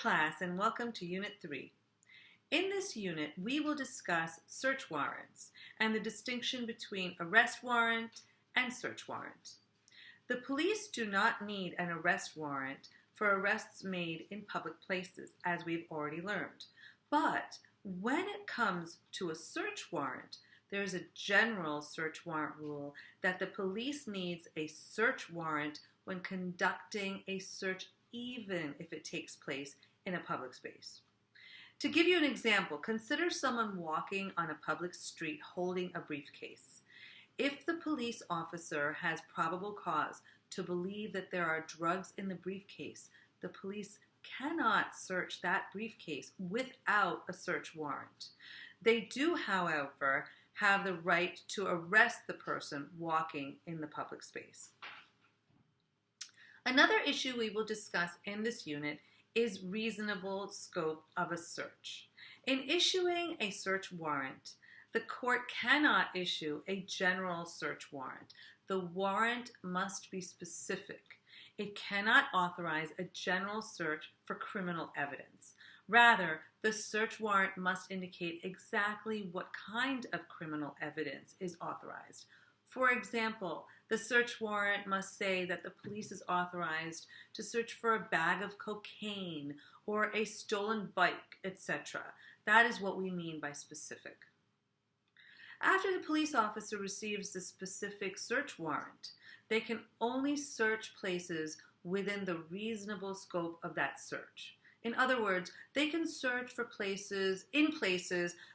class, and welcome to Unit 3. In this unit, we will discuss search warrants and the distinction between arrest warrant and search warrant. The police do not need an arrest warrant for arrests made in public places, as we've already learned. But when it comes to a search warrant, there's a general search warrant rule that the police needs a search warrant when conducting a search, even if it takes place in a public space. To give you an example, consider someone walking on a public street holding a briefcase. If the police officer has probable cause to believe that there are drugs in the briefcase, the police cannot search that briefcase without a search warrant. They do, however, have the right to arrest the person walking in the public space. Another issue we will discuss in this unit is reasonable scope of a search. In issuing a search warrant, the court cannot issue a general search warrant. The warrant must be specific. It cannot authorize a general search for criminal evidence. Rather, the search warrant must indicate exactly what kind of criminal evidence is authorized. For example, the search warrant must say that the police is authorized to search for a bag of cocaine or a stolen bike, etc. That is what we mean by specific. After the police officer receives the specific search warrant, they can only search places within the reasonable scope of that search. In other words, they can search for places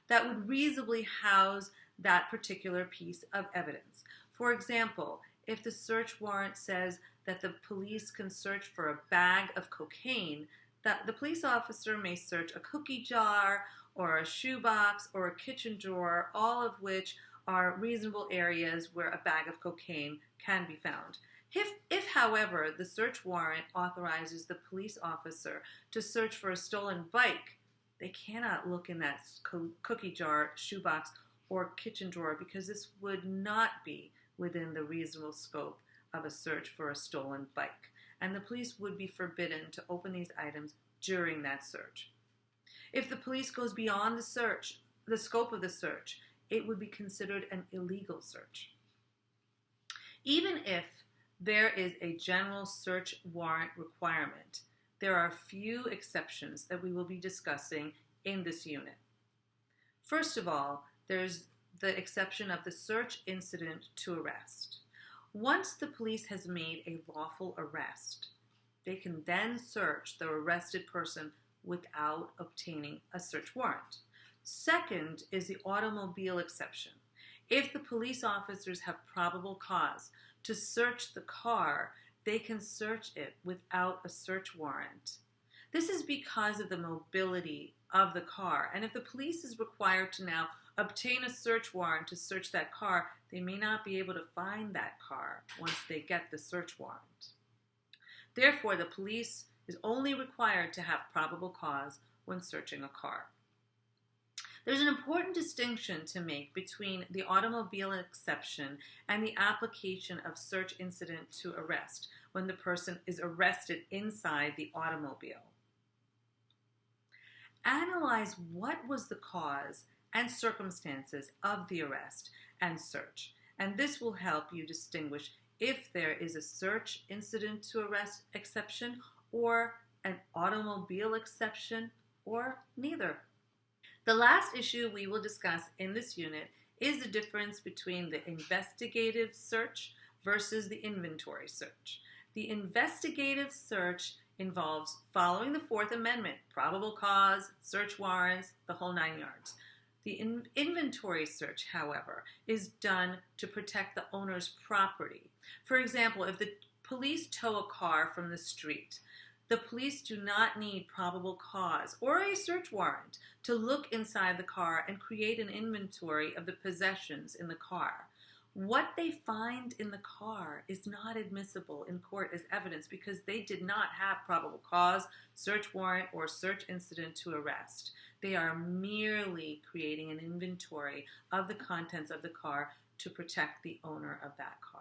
that would reasonably house that particular piece of evidence. For example, if the search warrant says that the police can search for a bag of cocaine, that the police officer may search a cookie jar or a shoebox or a kitchen drawer, all of which are reasonable areas where a bag of cocaine can be found. If, however, the search warrant authorizes the police officer to search for a stolen bike, they cannot look in that cookie jar, shoebox, or kitchen drawer because this would not be within the reasonable scope of a search for a stolen bike, and the police would be forbidden to open these items during that search. If the police goes beyond the scope of the search, it would be considered an illegal search. Even if there is a general search warrant requirement, there are few exceptions that we will be discussing in this unit. First of all, there's the exception of the search incident to arrest. Once the police has made a lawful arrest, they can then search the arrested person without obtaining a search warrant. Second is the automobile exception. If the police officers have probable cause to search the car, they can search it without a search warrant. This is because of the mobility of the car, and if the police is required to now obtain a search warrant to search that car, they may not be able to find that car once they get the search warrant. Therefore, the police is only required to have probable cause when searching a car. There's an important distinction to make between the automobile exception and the application of search incident to arrest when the person is arrested inside the automobile. Analyze what was the cause and circumstances of the arrest and search, and this will help you distinguish if there is a search incident to arrest exception or an automobile exception or neither. The last issue we will discuss in this unit is the difference between the investigative search versus the inventory search. The investigative search involves following the Fourth Amendment, probable cause, search warrants, the whole 9 yards. The inventory search, however, is done to protect the owner's property. For example, if the police tow a car from the street, the police do not need probable cause or a search warrant to look inside the car and create an inventory of the possessions in the car. What they find in the car is not admissible in court as evidence because they did not have probable cause, search warrant, or search incident to arrest. They are merely creating an inventory of the contents of the car to protect the owner of that car.